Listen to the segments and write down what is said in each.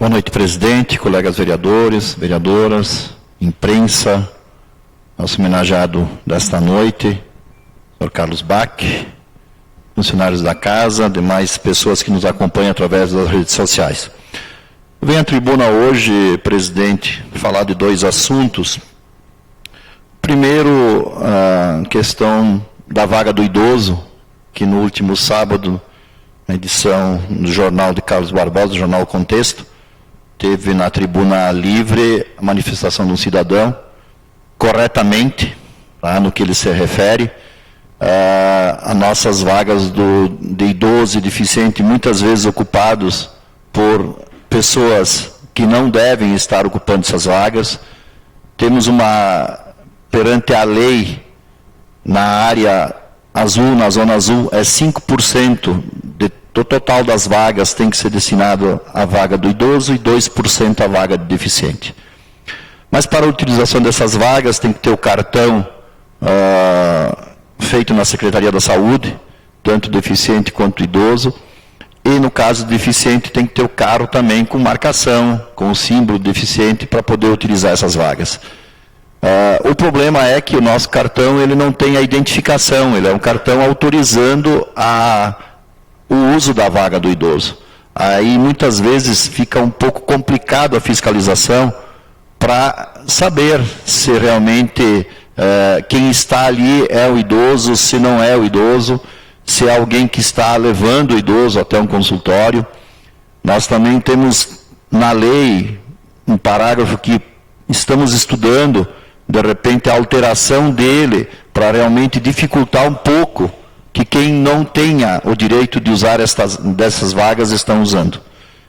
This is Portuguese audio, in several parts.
Boa noite, presidente, colegas vereadores, vereadoras, imprensa, nosso homenageado desta noite, senhor Carlos Bach, funcionários da casa, demais pessoas que nos acompanham através das redes sociais. Eu venho à tribuna hoje, presidente, falar de dois assuntos. Primeiro, a questão da vaga do idoso, que no último sábado, na edição do jornal de Carlos Barbosa, do jornal Contexto, teve na tribuna livre a manifestação de um cidadão, corretamente, tá, no que ele se refere, a nossas vagas de idoso e deficiente, muitas vezes ocupados por pessoas que não devem estar ocupando essas vagas. Temos perante a lei, na área azul, na zona azul, é 5% do total das vagas tem que ser destinado à vaga do idoso e 2% à vaga de deficiente. Mas para a utilização dessas vagas tem que ter o cartão feito na Secretaria da Saúde, tanto deficiente quanto idoso, e no caso do deficiente tem que ter o carro também com marcação, com o símbolo deficiente para poder utilizar essas vagas. O problema é que o nosso cartão ele não tem a identificação, ele é um cartão autorizando o uso da vaga do idoso. Aí muitas vezes fica um pouco complicado a fiscalização para saber se realmente quem está ali é o idoso, se não é o idoso, se é alguém que está levando o idoso até um consultório. Nós também temos na lei um parágrafo que estamos estudando, de repente, a alteração dele para realmente dificultar um pouco que quem não tenha o direito de usar dessas vagas estão usando.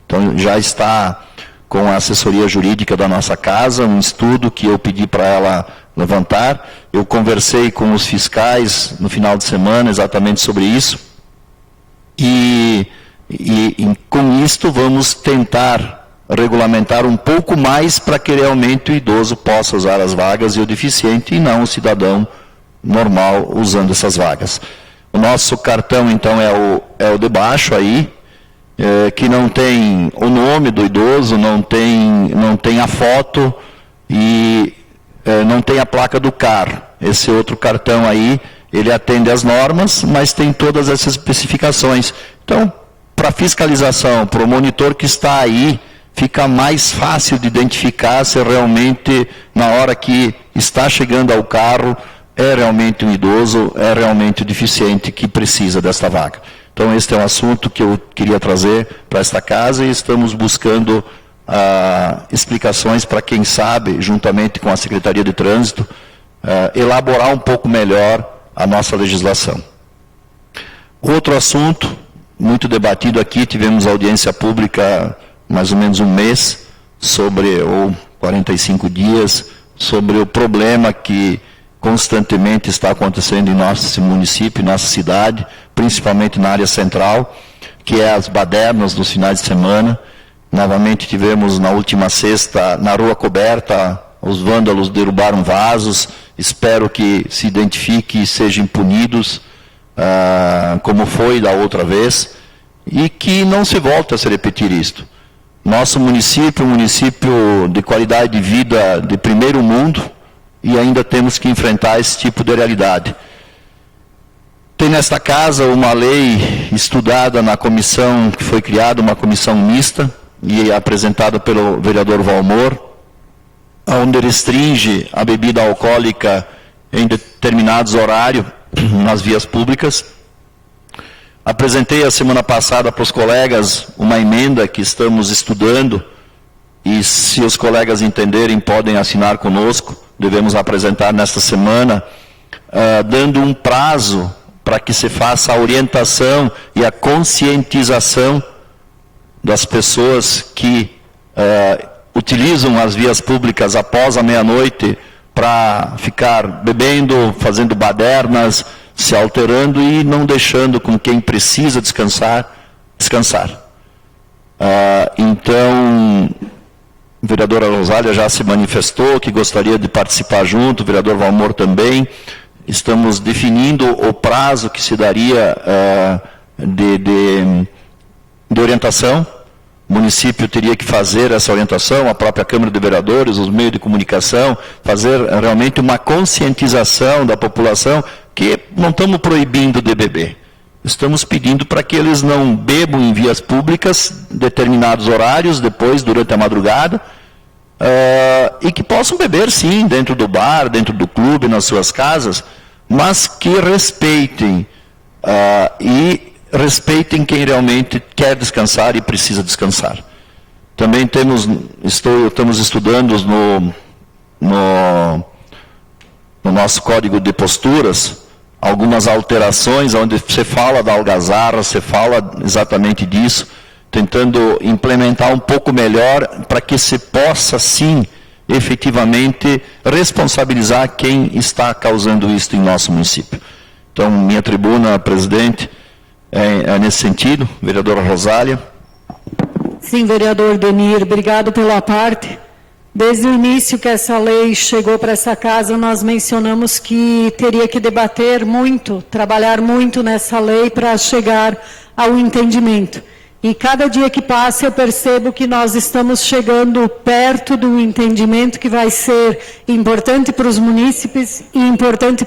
Então, já está com a assessoria jurídica da nossa casa, um estudo que eu pedi para ela levantar. Eu conversei com os fiscais no final de semana exatamente sobre isso. E com isto vamos tentar regulamentar um pouco mais para que realmente o idoso possa usar as vagas e o deficiente, e não o cidadão normal usando essas vagas. O nosso cartão, então, é o de baixo aí, que não tem o nome do idoso, não tem a foto e não tem a placa do carro. Esse outro cartão aí, ele atende às normas, mas tem todas essas especificações. Então, para fiscalização, para o monitor que está aí, fica mais fácil de identificar se realmente, na hora que está chegando ao carro, é realmente um idoso, é realmente um deficiente que precisa desta vaga. Então, este é um assunto que eu queria trazer para esta casa e estamos buscando explicações para quem sabe, juntamente com a Secretaria de Trânsito, elaborar um pouco melhor a nossa legislação. Outro assunto, muito debatido aqui, tivemos audiência pública mais ou menos um mês, ou 45 dias, sobre o problema que constantemente está acontecendo em nosso município, em nossa cidade, principalmente na área central, que é as badernas nos finais de semana. Novamente tivemos na última sexta, na Rua Coberta, os vândalos derrubaram vasos. Espero que se identifique e sejam punidos, como foi da outra vez, e que não se volte a se repetir isto. Nosso município é um município de qualidade de vida de primeiro mundo, e ainda temos que enfrentar esse tipo de realidade. Tem nesta casa uma lei estudada na comissão, que foi criada, uma comissão mista, e apresentada pelo vereador Valmor, onde restringe a bebida alcoólica em determinados horários nas vias públicas. Apresentei a semana passada para os colegas uma emenda que estamos estudando, e se os colegas entenderem, podem assinar conosco. Devemos apresentar nesta semana, dando um prazo para que se faça a orientação e a conscientização das pessoas que utilizam as vias públicas após a meia-noite para ficar bebendo, fazendo badernas, se alterando e não deixando com quem precisa descansar. Então, a vereadora Rosália já se manifestou que gostaria de participar junto, o vereador Valmor também. Estamos definindo o prazo que se daria de orientação, O município teria que fazer essa orientação, a própria Câmara de Vereadores, os meios de comunicação, fazer realmente uma conscientização da população que não estamos proibindo de beber. Estamos pedindo para que eles não bebam em vias públicas, determinados horários, depois, durante a madrugada, e que possam beber, sim, dentro do bar, dentro do clube, nas suas casas, mas que respeitem e respeitem quem realmente quer descansar e precisa descansar. Também estamos estudando no nosso código de posturas algumas alterações, onde você fala da algazarra, você fala exatamente disso, tentando implementar um pouco melhor para que se possa, sim, efetivamente responsabilizar quem está causando isso em nosso município. Então, minha tribuna, presidente, é nesse sentido. Vereadora Rosália. Sim, vereador Denir, obrigado pela parte. Desde o início que essa lei chegou para essa casa, nós mencionamos que teria que debater muito, trabalhar muito nessa lei para chegar ao entendimento. E cada dia que passa eu percebo que nós estamos chegando perto do entendimento que vai ser importante para os munícipes e importante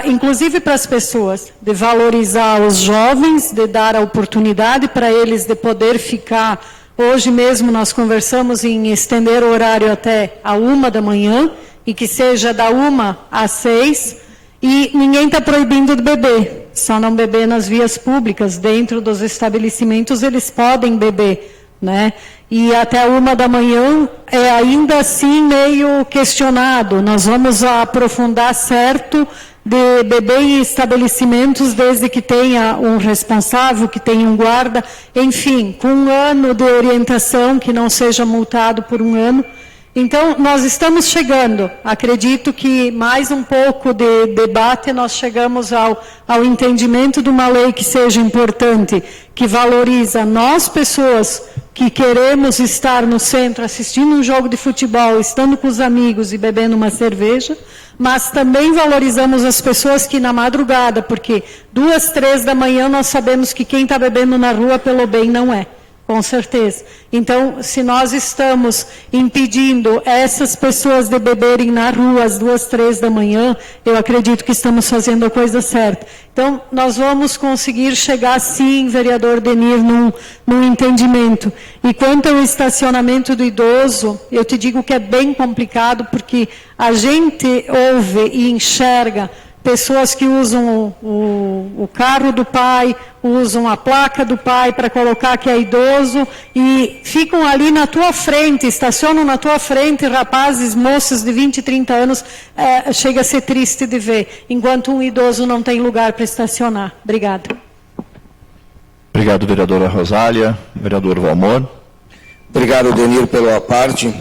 inclusive para as pessoas, de valorizar os jovens, de dar a oportunidade para eles de poder ficar. Hoje mesmo nós conversamos em estender o horário até a 1 da manhã, e que seja da 1 às 6, e ninguém está proibindo de beber, só não beber nas vias públicas. Dentro dos estabelecimentos eles podem beber, né? E até a 1 da manhã é ainda assim meio questionado. Nós vamos aprofundar certo de beber em estabelecimentos, desde que tenha um responsável, que tenha um guarda, enfim, com 1 ano de orientação, que não seja multado por 1 ano. Então, nós estamos chegando, acredito que mais um pouco de debate, nós chegamos ao entendimento de uma lei que seja importante, que valoriza nós, pessoas que queremos estar no centro assistindo um jogo de futebol, estando com os amigos e bebendo uma cerveja, mas também valorizamos as pessoas que na madrugada, porque 2, 3 da manhã nós sabemos que quem está bebendo na rua pelo bem não é. Com certeza. Então, se nós estamos impedindo essas pessoas de beberem na rua às 2, 3 da manhã, eu acredito que estamos fazendo a coisa certa. Então, nós vamos conseguir chegar, sim, vereador Denir, num entendimento. E quanto ao estacionamento do idoso, eu te digo que é bem complicado, porque a gente ouve e enxerga pessoas que usam o carro do pai, usam a placa do pai para colocar que é idoso e ficam ali na tua frente, estacionam na tua frente, rapazes, moços de 20, 30 anos, chega a ser triste de ver, enquanto um idoso não tem lugar para estacionar. Obrigada. Obrigado, vereadora Rosália. Vereador Valmor. Obrigado, Denir, pela parte.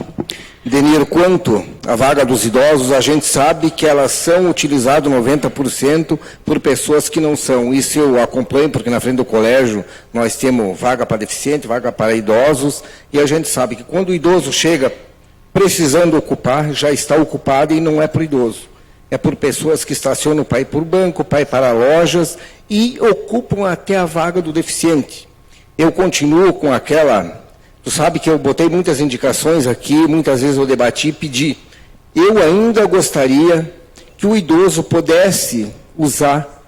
Denir, quanto à vaga dos idosos, a gente sabe que elas são utilizadas 90% por pessoas que não são. Isso eu acompanho, porque na frente do colégio nós temos vaga para deficiente, vaga para idosos, e a gente sabe que quando o idoso chega precisando ocupar, já está ocupado e não é por idoso. É por pessoas que estacionam para ir por banco, para ir para lojas e ocupam até a vaga do deficiente. Eu continuo com aquela... Tu sabe que eu botei muitas indicações aqui, muitas vezes eu debati e pedi. Eu ainda gostaria que o idoso pudesse usar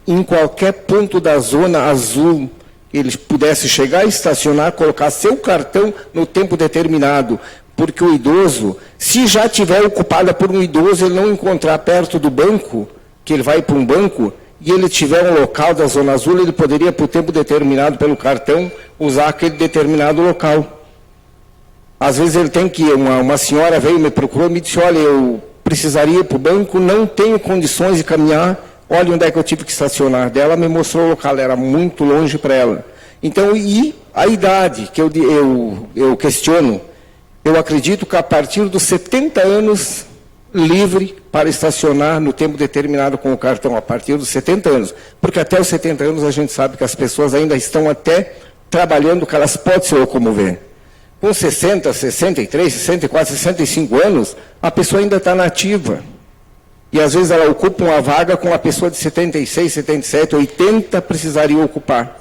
em qualquer ponto da zona azul, ele pudesse chegar, estacionar, colocar seu cartão no tempo determinado, porque o idoso, se já tiver ocupada por um idoso, ele não encontrar perto do banco, que ele vai para um banco, e ele tiver um local da zona azul, ele poderia, por tempo determinado pelo cartão, usar aquele determinado local. Às vezes ele tem que ir, uma senhora veio, me procurou, me disse, olha, eu precisaria ir para o banco, não tenho condições de caminhar, olha onde é que eu tive que estacionar. Dela me mostrou o local, era muito longe para ela. Então, e a idade que eu questiono, eu acredito que a partir dos 70 anos, livre para estacionar no tempo determinado com o cartão, a partir dos 70 anos. Porque até os 70 anos a gente sabe que as pessoas ainda estão até trabalhando, que elas podem se locomover. Com 60, 63, 64, 65 anos, a pessoa ainda está nativa. E às vezes ela ocupa uma vaga com uma pessoa de 76, 77, 80 precisaria ocupar.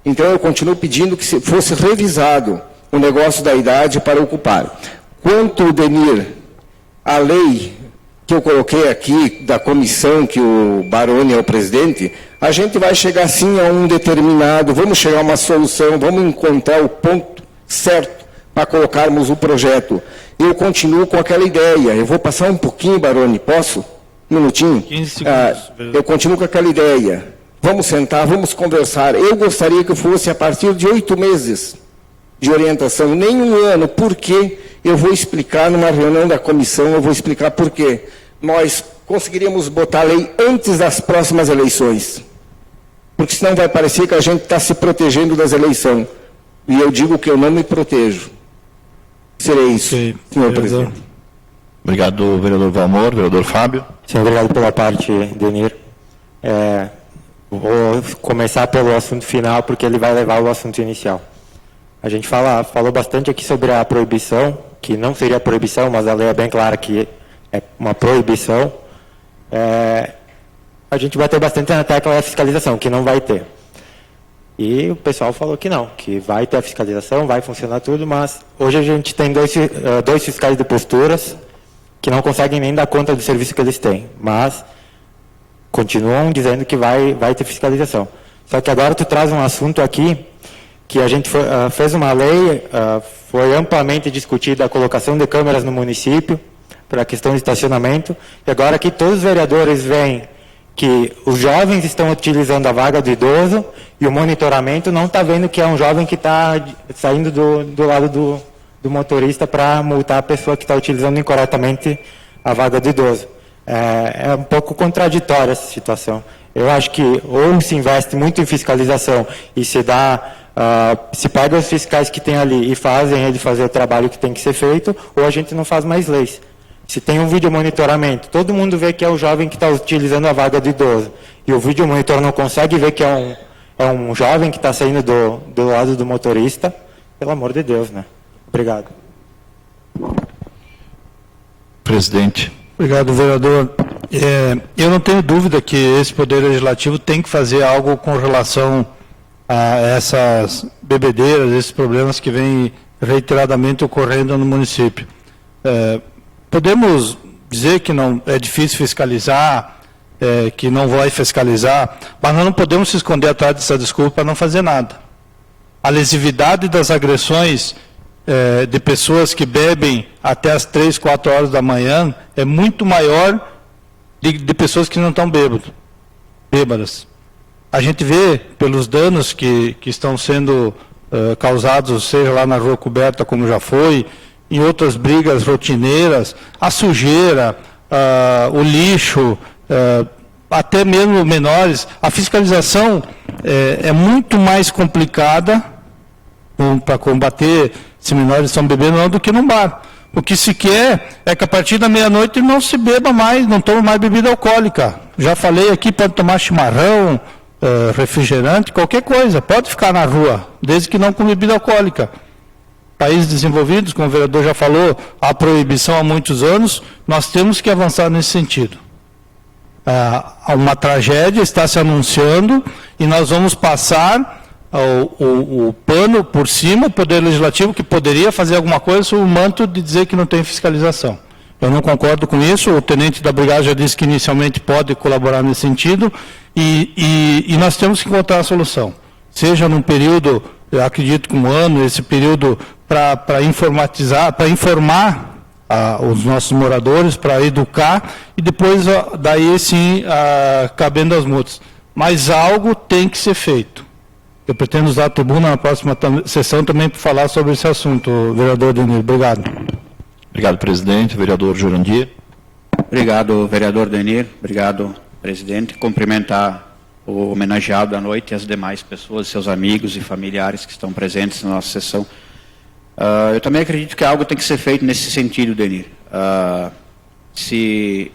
Então, eu continuo pedindo que fosse revisado o negócio da idade para ocupar. Quanto, Denir, a lei que eu coloquei aqui, da comissão, que o Baroni é o presidente, a gente vai chegar sim a um determinado, vamos chegar a uma solução, vamos encontrar o ponto certo para colocarmos o projeto. Eu continuo com aquela ideia, eu vou passar um pouquinho, Baroni, posso? Um minutinho? 15 segundos. Eu continuo com aquela ideia. Vamos sentar, vamos conversar. Eu gostaria que fosse a partir de 8 meses de orientação, nem um ano. Por quê? Eu vou explicar numa reunião da comissão, eu vou explicar por quê. Nós conseguiríamos botar a lei antes das próximas eleições. Porque senão vai parecer que a gente está se protegendo das eleições. E eu digo que eu não me protejo. Serei isso, senhor presidente. Obrigado, vereador Valmor. Vereador Fábio. Sim, obrigado pela parte, Denir. Vou começar pelo assunto final, porque ele vai levar ao assunto inicial. A gente falou bastante aqui sobre a proibição, que não seria proibição, mas a lei é bem clara que é uma proibição. A gente bateu bastante na tecla da fiscalização, que não vai ter. E o pessoal falou que não, que vai ter a fiscalização, vai funcionar tudo, mas hoje a gente tem dois fiscais de posturas que não conseguem nem dar conta do serviço que eles têm, mas continuam dizendo que vai ter fiscalização. Só que agora tu traz um assunto aqui, que a gente fez uma lei, foi amplamente discutida a colocação de câmeras no município, para a questão de estacionamento, e agora aqui todos os vereadores veem que os jovens estão utilizando a vaga do idoso, e o monitoramento não está vendo que é um jovem que está saindo do lado do motorista para multar a pessoa que está utilizando incorretamente a vaga do idoso. É um pouco contraditória essa situação. Eu acho que ou se investe muito em fiscalização e se pega os fiscais que tem ali e fazem ele fazer o trabalho que tem que ser feito, ou a gente não faz mais leis. Se tem um vídeo monitoramento, todo mundo vê que é o jovem que está utilizando a vaga do idoso, e o vídeo monitor não consegue ver que é um jovem que está saindo do lado do motorista, pelo amor de Deus, né? Obrigado. Presidente. Obrigado, vereador. Eu não tenho dúvida que esse Poder Legislativo tem que fazer algo com relação a essas bebedeiras, esses problemas que vêm reiteradamente ocorrendo no município. Podemos dizer que não é difícil fiscalizar, que não vai fiscalizar, mas nós não podemos se esconder atrás dessa desculpa para não fazer nada. A lesividade das agressões de pessoas que bebem até as 3, 4 horas da manhã é muito maior de pessoas que não estão bêbadas. A gente vê pelos danos que estão sendo causados, seja lá na Rua Coberta, como já foi, em outras brigas rotineiras, a sujeira, o lixo, até mesmo menores. A fiscalização é muito mais complicada para combater se menores estão bebendo não do que num bar. O que se quer é que a partir da meia-noite não se beba mais, não tome mais bebida alcoólica. Já falei aqui, pode tomar chimarrão, refrigerante, qualquer coisa, pode ficar na rua, desde que não com bebida alcoólica. Países desenvolvidos, como o vereador já falou, há proibição há muitos anos, nós temos que avançar nesse sentido. Uma tragédia está se anunciando e nós vamos passar o pano por cima, o Poder Legislativo, que poderia fazer alguma coisa, sob o manto de dizer que não tem fiscalização. Eu não concordo com isso, o tenente da brigada já disse que inicialmente pode colaborar nesse sentido, e nós temos que encontrar a solução. Seja num período, eu acredito que um ano, esse período para informatizar, para informar os nossos moradores, para educar, e depois, daí sim, cabendo as multas. Mas algo tem que ser feito. Eu pretendo usar a tribuna na próxima sessão também para falar sobre esse assunto, vereador Denir. Obrigado. Obrigado, presidente. Vereador Jurandir. Obrigado, vereador Denir. Obrigado, presidente. Cumprimentar o homenageado da noite e as demais pessoas, seus amigos e familiares que estão presentes na nossa sessão. Eu também acredito que algo tem que ser feito nesse sentido, Denir. Se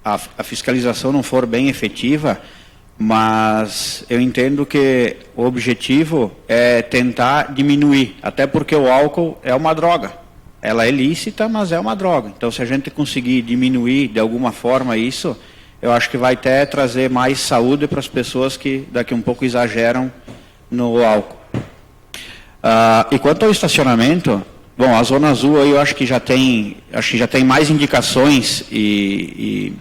a fiscalização não for bem efetiva, mas eu entendo que o objetivo é tentar diminuir, até porque o álcool é uma droga. Ela é lícita, mas é uma droga. Então, se a gente conseguir diminuir de alguma forma isso, eu acho que vai até trazer mais saúde para as pessoas que daqui um pouco exageram no álcool. E quanto ao estacionamento, bom, a Zona Azul aí eu acho que já tem mais indicações e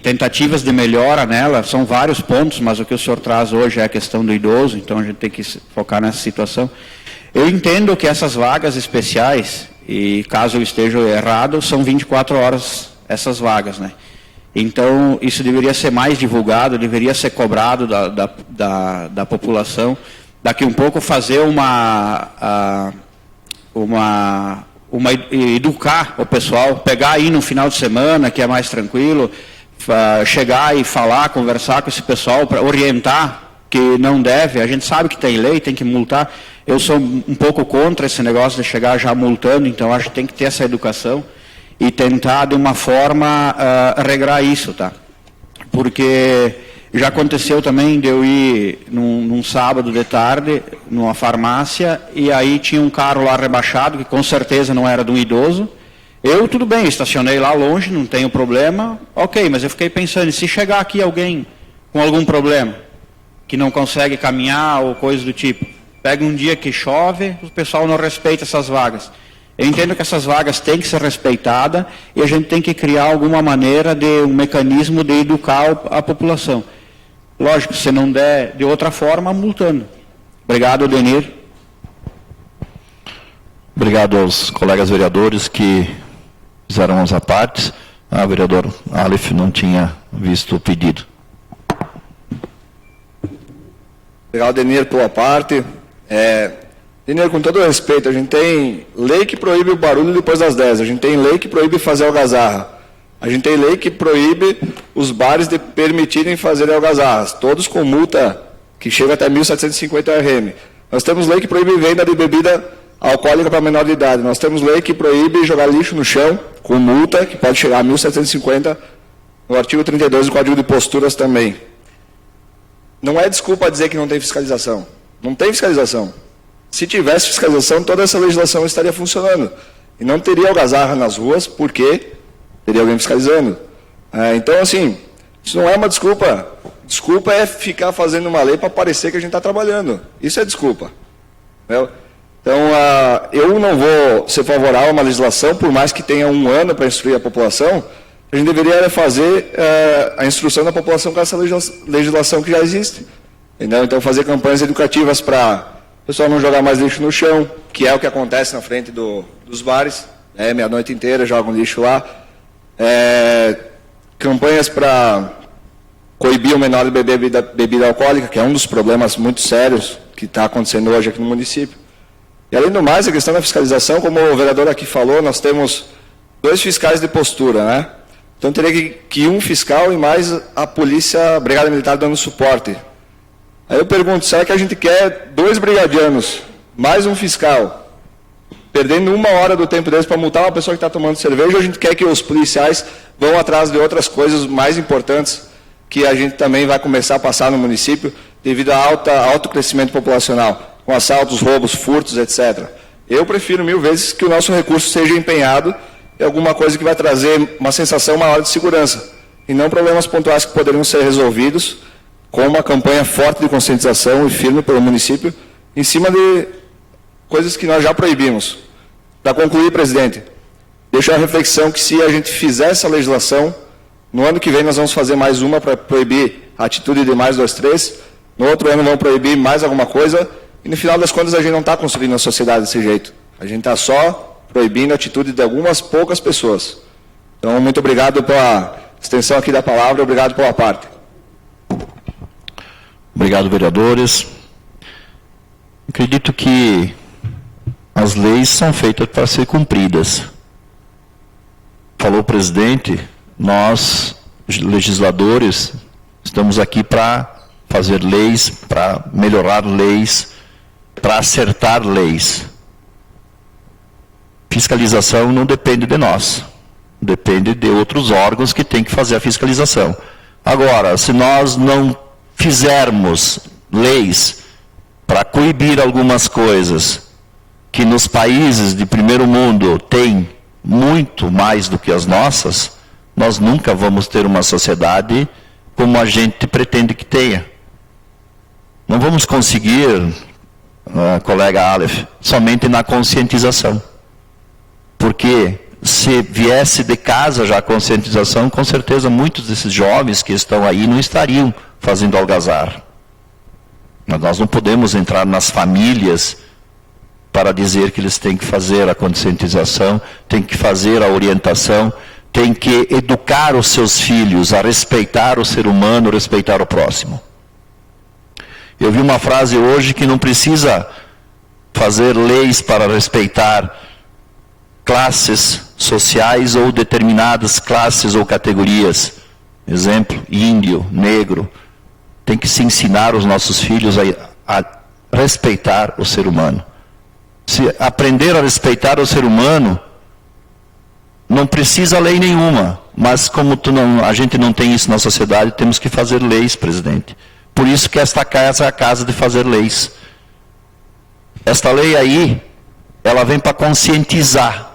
tentativas de melhora nela, são vários pontos, mas o que o senhor traz hoje é a questão do idoso, então a gente tem que focar nessa situação. Eu entendo que essas vagas especiais, e caso eu esteja errado, são 24 horas essas vagas, né? Então, isso deveria ser mais divulgado, deveria ser cobrado da população. Daqui um pouco fazer educar o pessoal, pegar aí no final de semana, que é mais tranquilo, chegar e falar, conversar com esse pessoal, para orientar que não deve. A gente sabe que tem lei, tem que multar. Eu sou um pouco contra esse negócio de chegar já multando, então acho que tem que ter essa educação e tentar de uma forma regrar isso, tá? Porque já aconteceu também de eu ir num sábado de tarde, numa farmácia, e aí tinha um carro lá rebaixado, que com certeza não era de um idoso. Eu, tudo bem, estacionei lá longe, não tenho problema, ok, mas eu fiquei pensando, se chegar aqui alguém com algum problema, que não consegue caminhar ou coisa do tipo, pega um dia que chove, o pessoal não respeita essas vagas. Eu entendo que essas vagas têm que ser respeitadas e a gente tem que criar alguma maneira de um mecanismo de educar a população. Lógico, se não der de outra forma, multando. Obrigado, Denir. Obrigado aos colegas vereadores que fizeram as partes. O vereador Aleph não tinha visto o pedido. Obrigado, Denir, pela parte. Denir, com todo respeito, a gente tem lei que proíbe o barulho depois das 10, a gente tem lei que proíbe fazer algazarra, a gente tem lei que proíbe os bares de permitirem fazer algazarras, todos com multa que chega até 1.750 RM. Nós temos lei que proíbe venda de bebida alcoólica para menor de idade, nós temos lei que proíbe jogar lixo no chão, com multa, que pode chegar a 1.750, no artigo 32 do Código de Posturas também. Não é desculpa dizer que não tem fiscalização. Não tem fiscalização. Se tivesse fiscalização, toda essa legislação estaria funcionando. E não teria algazarra nas ruas, porque teria alguém fiscalizando. Então, assim, isso não é uma desculpa. Desculpa é ficar fazendo uma lei para parecer que a gente está trabalhando. Isso é desculpa. Entendeu? Então, eu não vou ser favorável a uma legislação, por mais que tenha um ano para instruir a população, a gente deveria fazer a instrução da população com essa legislação que já existe. Entendeu? Então, fazer campanhas educativas para o pessoal não jogar mais lixo no chão, que é o que acontece na frente dos bares, meia-noite inteira jogam lixo lá. Campanhas para coibir o menor de beber bebida alcoólica, que é um dos problemas muito sérios que está acontecendo hoje aqui no município. E, além do mais, a questão da fiscalização, como o vereador aqui falou, nós temos 2 fiscais de postura, né? Então, teria que um fiscal e mais a polícia, a Brigada Militar dando suporte. Aí eu pergunto, será que a gente quer 2 brigadianos, mais um fiscal, perdendo 1 hora do tempo deles para multar uma pessoa que está tomando cerveja, ou a gente quer que os policiais vão atrás de outras coisas mais importantes que a gente também vai começar a passar no município devido a alto crescimento populacional, com assaltos, roubos, furtos, etc. Eu prefiro 1000 vezes que o nosso recurso seja empenhado em alguma coisa que vai trazer uma sensação maior de segurança, e não problemas pontuais que poderiam ser resolvidos com uma campanha forte de conscientização e firme pelo município, em cima de coisas que nós já proibimos. Para concluir, presidente, deixo a reflexão que se a gente fizer essa legislação, no ano que vem nós vamos fazer mais uma para proibir a atitude de mais 2, 3, no outro ano vamos proibir mais alguma coisa, e no final das contas a gente não está construindo a sociedade desse jeito. A gente está só proibindo a atitude de algumas poucas pessoas. Então, muito obrigado pela extensão aqui da palavra, obrigado pela parte. Obrigado, vereadores. Acredito que as leis são feitas para ser cumpridas. Falou o presidente, nós, legisladores, estamos aqui para fazer leis, para melhorar leis, para acertar leis. Fiscalização não depende de nós, depende de outros órgãos que têm que fazer a fiscalização. Agora, se nós não fizermos leis para coibir algumas coisas que nos países de primeiro mundo tem muito mais do que as nossas, nós nunca vamos ter uma sociedade como a gente pretende que tenha. Não vamos conseguir, colega Aleph, somente na conscientização. Porque se viesse de casa já a conscientização, com certeza muitos desses jovens que estão aí não estariam fazendo algazarra. Mas nós não podemos entrar nas famílias para dizer que eles têm que fazer a conscientização, têm que fazer a orientação, têm que educar os seus filhos a respeitar o ser humano, respeitar o próximo. Eu vi uma frase hoje que não precisa fazer leis para respeitar classes sociais ou determinadas classes ou categorias. Exemplo, índio, negro. Tem que se ensinar os nossos filhos a respeitar o ser humano. Se aprender a respeitar o ser humano, não precisa lei nenhuma. Mas como a gente não tem isso na sociedade, temos que fazer leis, presidente. Por isso que esta casa é a casa de fazer leis. Esta lei aí, ela vem para conscientizar.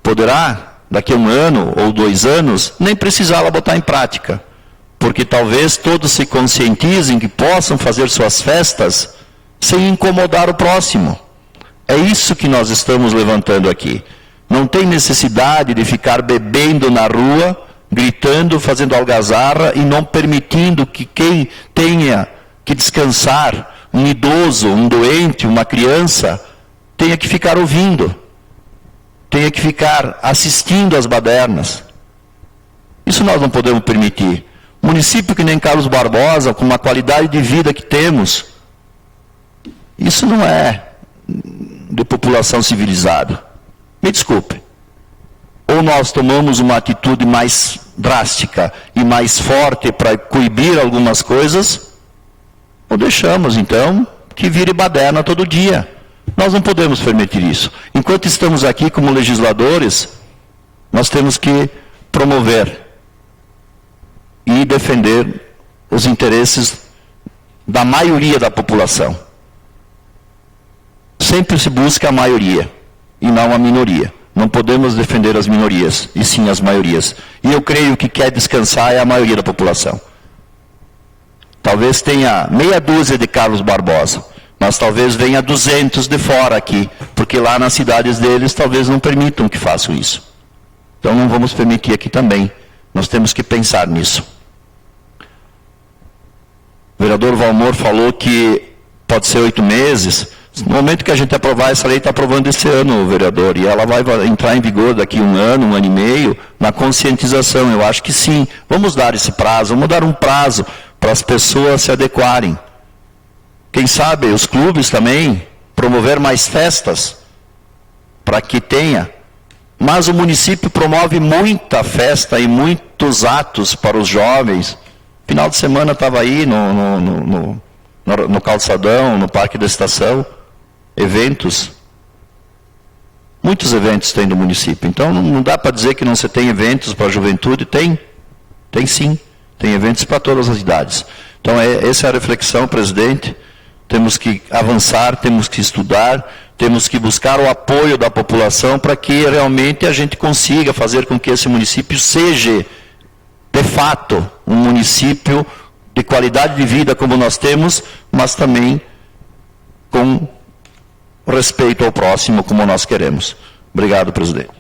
Poderá, daqui a 1 ano ou 2 anos, nem precisá-la botar em prática. Porque talvez todos se conscientizem que possam fazer suas festas sem incomodar o próximo. É isso que nós estamos levantando aqui. Não tem necessidade de ficar bebendo na rua, gritando, fazendo algazarra e não permitindo que quem tenha que descansar, um idoso, um doente, uma criança, tenha que ficar ouvindo, tenha que ficar assistindo às badernas. Isso nós não podemos permitir. Município que nem Carlos Barbosa, com uma qualidade de vida que temos, isso não é de população civilizada. Me desculpe. Ou nós tomamos uma atitude mais drástica e mais forte para coibir algumas coisas, ou deixamos, então, que vire baderna todo dia. Nós não podemos permitir isso. Enquanto estamos aqui como legisladores, nós temos que promover e defender os interesses da maioria da população. Sempre se busca a maioria e não a minoria. Não podemos defender as minorias, e sim as maiorias. E eu creio que quer descansar é a maioria da população. Talvez tenha meia dúzia de Carlos Barbosa, mas talvez venha 200 de fora aqui, porque lá nas cidades deles talvez não permitam que façam isso. Então não vamos permitir aqui também. Nós temos que pensar nisso. O vereador Valmor falou que pode ser 8 meses. No momento que a gente aprovar essa lei, está aprovando esse ano, vereador, e ela vai entrar em vigor daqui a 1 ano, 1 ano e meio, na conscientização. Eu acho que sim. Vamos dar esse prazo, vamos dar um prazo para as pessoas se adequarem. Quem sabe os clubes também promover mais festas para que tenha. Mas o município promove muita festa e muitos atos para os jovens. Final de semana estava aí no calçadão, no Parque da Estação, eventos. Muitos eventos tem no município. Então não dá para dizer que não se tem eventos para a juventude. Tem sim. Tem eventos para todas as idades. Então essa é a reflexão, presidente. Temos que avançar, temos que estudar, temos que buscar o apoio da população para que realmente a gente consiga fazer com que esse município seja, de fato, um município de qualidade de vida como nós temos, mas também com respeito ao próximo como nós queremos. Obrigado, presidente.